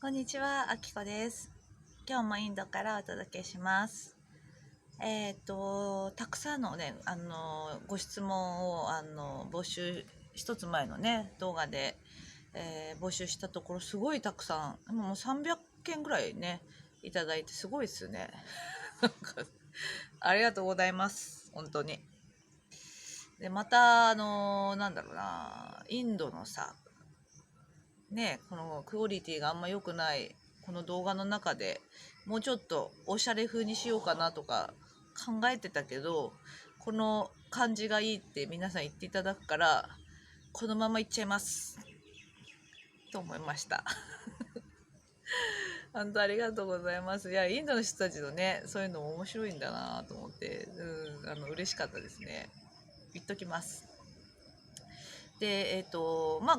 こんにちは、あきこです。今日もインドからお届けします。たくさんのね、ご質問を、募集、一つ前のね、動画で、募集したところ、すごいたくさん、もう300件ぐらいね、いただいて、すごいですね。ありがとうございます。本当に。で、また、なんだろうな、インドのさ、ね、このクオリティがあんま良くないこの動画の中でもうちょっとおしゃれ風にしようかなとか考えてたけど、この感じがいいって皆さん言っていただくからこのままいっちゃいますと思いました。本当ありがとうございます。いや、インドの人たちのね、そういうのも面白いんだなと思って、嬉しかったですね。言っときます。で、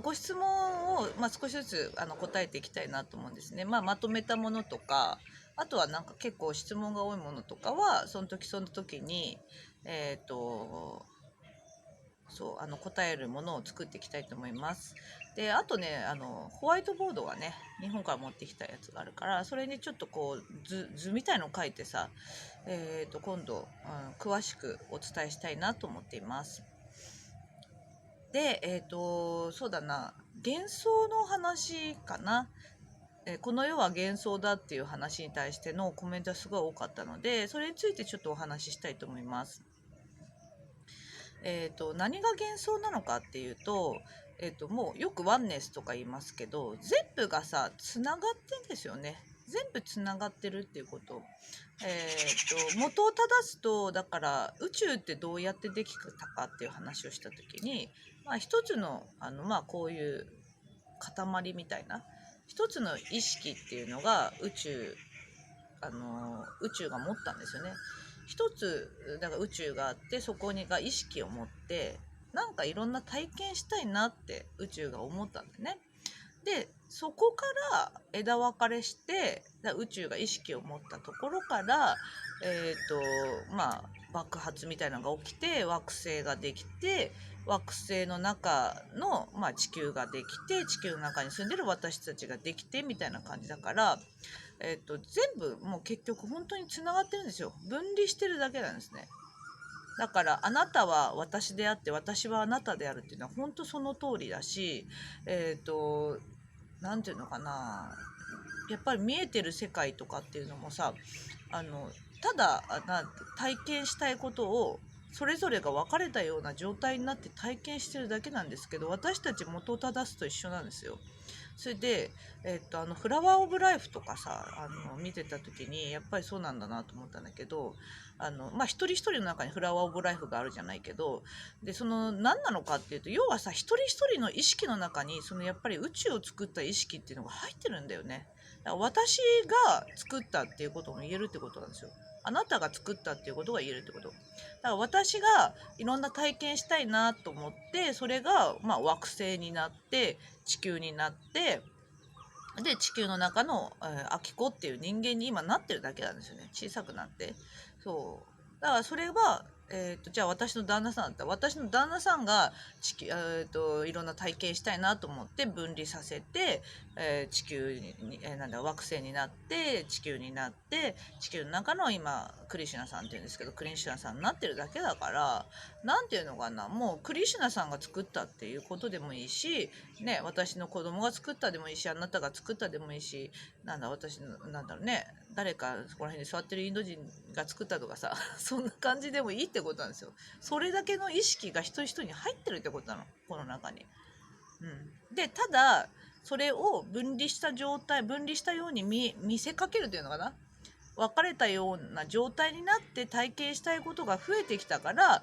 ご質問を、少しずつ答えていきたいなと思うんですね。まとめたものとか、あとはなんか結構質問が多いものとかは、その時その時に、えっ、と、そう、答えるものを作っていきたいと思います。で、あとね、ホワイトボードがね、日本から持ってきたやつがあるから、それにちょっとこう、図みたいのを書いてさ、今度、詳しくお伝えしたいなと思っています。で、そうだな、幻想の話かな。この世は幻想だっていう話に対してのコメントがすごい多かったので、それについてちょっとお話ししたいと思います。何が幻想なのかっていうと、もうよくワンネスとか言いますけど、全部がさ、つながってんですよね。全部つながってるっていうこと。元を正すと、だから宇宙ってどうやってできたかっていう話をした時に、一つの、こういう塊みたいな、一つの意識っていうのが宇宙が持ったんですよね。一つだから宇宙があって、そこにが意識を持って、なんかいろんな体験したいなって宇宙が思ったんだよね。でそこから枝分かれして、宇宙が意識を持ったところから、爆発みたいなのが起きて惑星ができて、惑星の中の、地球ができて、地球の中に住んでる私たちができてみたいな感じだから、全部もう結局本当につながってるんですよ。分離してるだけなんですね。だからあなたは私であって私はあなたであるっていうのは本当その通りだし、なんていうのかな、やっぱり見えてる世界とかっていうのもさ、あのただ体験したいことをそれぞれが分かれたような状態になって体験してるだけなんですけど、私たち元を正すと一緒なんですよ。それで、フラワーオブライフとかさ、見てた時にやっぱりそうなんだなと思ったんだけど、一人一人の中にフラワーオブライフがあるじゃないけど、でその何なのかっていうと、要はさ、一人一人の意識の中にそのやっぱり宇宙を作った意識っていうのが入ってるんだよね。だから私が作ったっていうことも言えるってことなんですよ。あなたが作ったっていうことが言えるってこと。だから私がいろんな体験したいなと思って、それが惑星になって地球になって、で地球の中の、アキコっていう人間に今なってるだけなんですよね。小さくなって。そうだからそれは、じゃあ私の旦那さんだったら、私の旦那さんがいろんな体験したいなと思って分離させて、地球に、惑星になって地球になって、地球の中の今クリシュナさんっていうんですけど、クリシュナさんになってるだけだから、なんていうのかな、もうクリシュナさんが作ったっていうことでもいいし、ね、私の子供が作ったでもいいし、あなたが作ったでもいいし、私の、なんだろうね、誰かそこら辺に座ってるインド人が作ったとかさ、そんな感じでもいいってことなんですよ。それだけの意識が一人一人に入ってるってことなの、この中に。で、ただ、それを分離した状態、分離したように見せかけるというのかな。別れたような状態になって体験したいことが増えてきたから、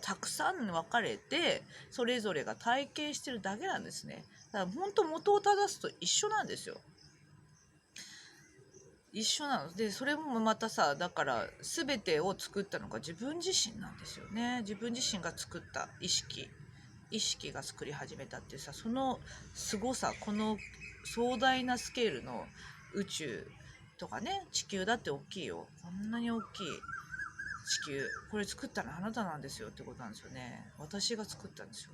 たくさん別れて、それぞれが体験してるだけなんですね。だから本当元を正すと一緒なんですよ。一緒なので、それもまたさ、だから全てを作ったのが自分自身なんですよね。自分自身が作った意識が作り始めたっていうさ、その凄さ、この壮大なスケールの宇宙とかね、地球だって大きいよ。こんなに大きい地球、これ作ったのあなたなんですよってことなんですよね。私が作ったんですよ。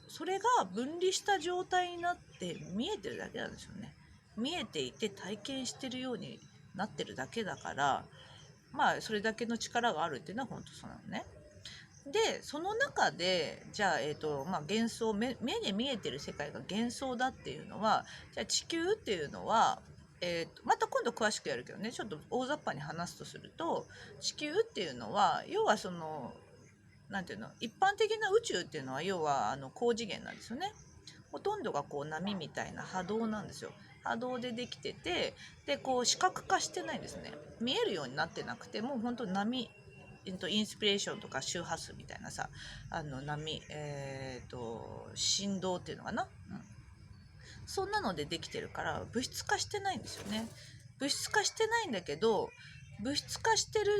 それが分離した状態になって見えてるだけなんですよね。見えていて体験してるようになってるだけだから、まあそれだけの力があるっていうのは本当そうなのね。でその中でじゃあ、幻想、目で見えてる世界が幻想だっていうのは、じゃあ地球っていうのは、また今度詳しくやるけどね、ちょっと大雑把に話すとすると、地球っていうのは要はそのなんていうの、一般的な宇宙っていうのは要は高次元なんですよね。ほとんどがこう波みたいな波動なんですよ。波動でできてて、でこう視覚化してないんですね。見えるようになってなくて、もう本当波、インスピレーションとか周波数みたいなさ、波、振動っていうのかな、そんなのでできてるから物質化してないんですよね。物質化してないんだけど、物質化してる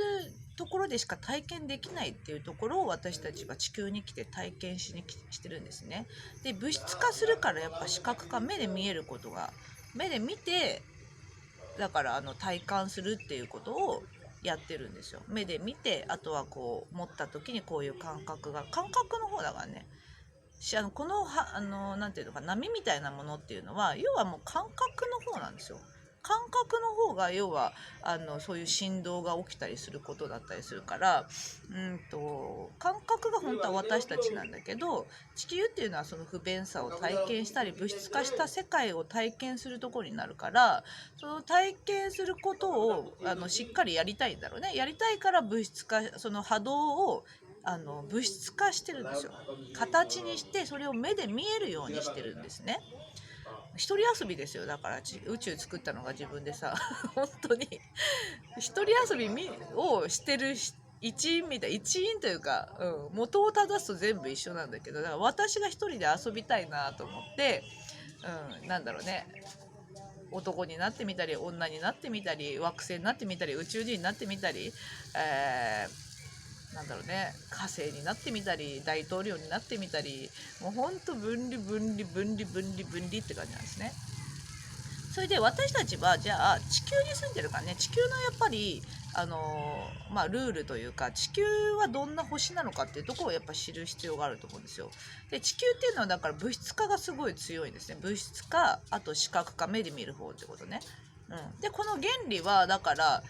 ところでしか体験できないっていうところを私たちは地球に来て体験してるんですね。で物質化するからやっぱ視覚化、目で見えることが、目で見て、だから体感するっていうことをやってるんですよ。目で見て、あとはこう持った時にこういう感覚の方だからね。このなんていうのか、波みたいなものっていうのは要はもう感覚の方なんですよ。感覚の方が要はそういう振動が起きたりすることだったりするから、感覚が本当は私たちなんだけど、地球っていうのはその不便さを体験したり物質化した世界を体験するところになるから、その体験することをしっかりやりたいんだろうね。やりたいから物質化、その波動を物質化してるんですよ。形にしてそれを目で見えるようにしてるんですね。一人遊びですよ。だから宇宙作ったのが自分でさ本当に一人遊びをしてる一員みたい、一員というか、元を正すと全部一緒なんだけど、だから私が一人で遊びたいなと思って、なんだろうね、男になってみたり女になってみたり惑星になってみたり宇宙人になってみたり、なんだろうね、火星になってみたり大統領になってみたり、もうほんと分離分離分離分離分離って感じなんですね。それで私たちはじゃあ地球に住んでるからね、地球のやっぱりルールというか、地球はどんな星なのかっていうところをやっぱ知る必要があると思うんですよ。で地球っていうのはだから物質化がすごい強いんですね。物質化、あと視覚化、目で見る方ってことね。でこの原理はだから、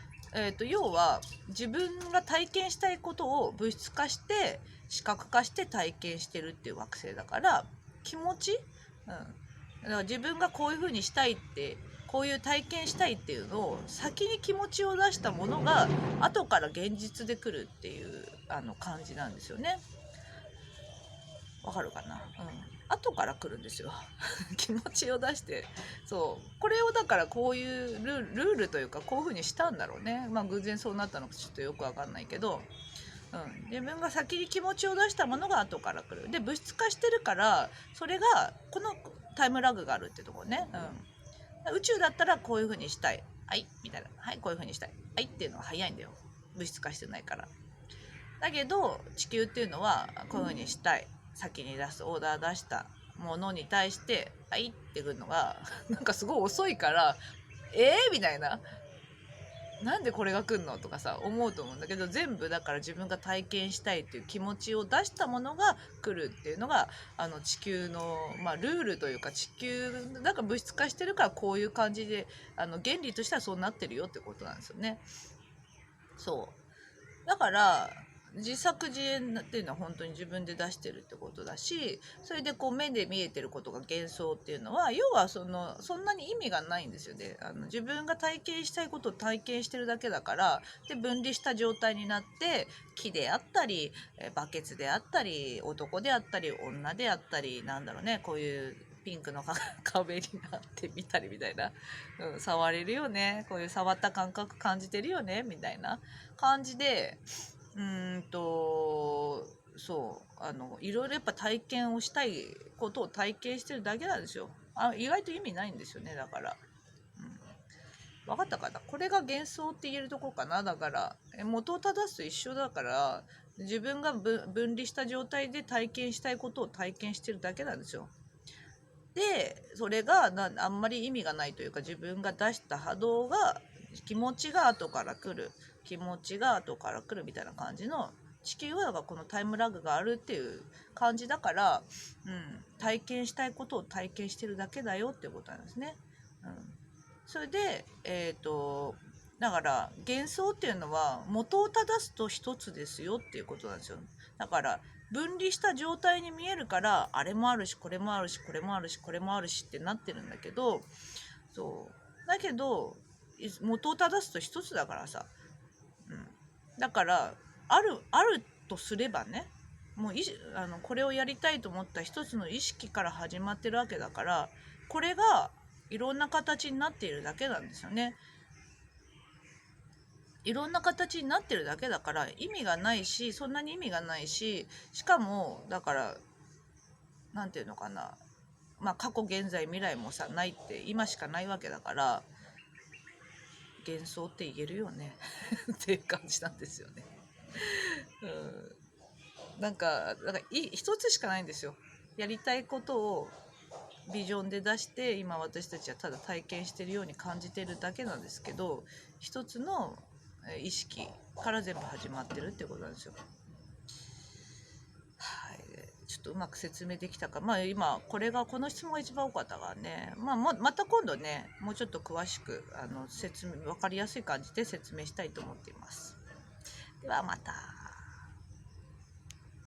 要は自分が体験したいことを物質化して視覚化して体験してるっていう惑星だから、気持ち、だから自分がこういう風にしたいって、こういう体験したいっていうのを先に気持ちを出したものが後から現実で来るっていう感じなんですよね。わかるかな、後から来るんですよ気持ちを出して。そうこれをだからこういうルールというか、こういう風にしたんだろうね。まあ偶然そうなったのかちょっとよくわかんないけど、自分が先に気持ちを出したものが後から来る。で物質化してるから、それがこのタイムラグがあるってとこね。宇宙だったらこういう風にしたい、はいみたいな、はいこういう風にしたい、はいっていうのは早いんだよ、物質化してないから。だけど地球っていうのはこういう風にしたい、先に出すオーダー出したものに対してはいってくるのがなんかすごい遅いから、みたいな、なんでこれが来んのとかさ思うと思うんだけど、全部だから自分が体験したいっていう気持ちを出したものが来るっていうのが地球の、ルールというか、地球なんか物質化してるからこういう感じで原理としてはそうなってるよってことなんですよね。そうだから自作自演っていうのは本当に自分で出してるってことだし、それでこう目で見えてることが幻想っていうのは、要はそんなに意味がないんですよね。自分が体験したいことを体験してるだけだから。で分離した状態になって、木であったりバケツであったり男であったり女であったり、なんだろうね、こういうピンクの壁になってみたりみたいな、触れるよね、こういう触った感覚感じてるよねみたいな感じで、そういろいろやっぱ体験をしたいことを体験してるだけなんですよ。意外と意味ないんですよね。だから、分かったかな、これが幻想って言えるとこかな。だから元を正すと一緒だから、自分が分離した状態で体験したいことを体験してるだけなんですよ。でそれがあんまり意味がないというか、自分が出した波動が、気持ちが後から来る、気持ちが後から来るみたいな感じの、地球はこのタイムラグがあるっていう感じだから、体験したいことを体験してるだけだよっていうことなんですね。それでだから幻想っていうのは元を正すと一つですよっていうことなんですよ。だから分離した状態に見えるから、あれもあるしこれもあるしこれもあるしこれもあるしってなってるんだけど、そうだけど元を正すと一つだからさ、だからあるとすればね、もうこれをやりたいと思った一つの意識から始まってるわけだから、これがいろんな形になっているだけなんですよね。いろんな形になってるだけだから意味がないし、そんなに意味がないし、しかもだからなんていうのかな、過去現在未来もさないって今しかないわけだから、幻想って言えるよねっていう感じなんですよね。なんか一つしかないんですよ。やりたいことをビジョンで出して、今私たちはただ体験してるように感じてるだけなんですけど、一つの意識から全部始まってるってことなんですよ。はい、ちょっとうまく説明できたか。今この質問が一番多かったからね、また今度ね、もうちょっと詳しく分かりやすい感じで説明したいと思っています。ではまた。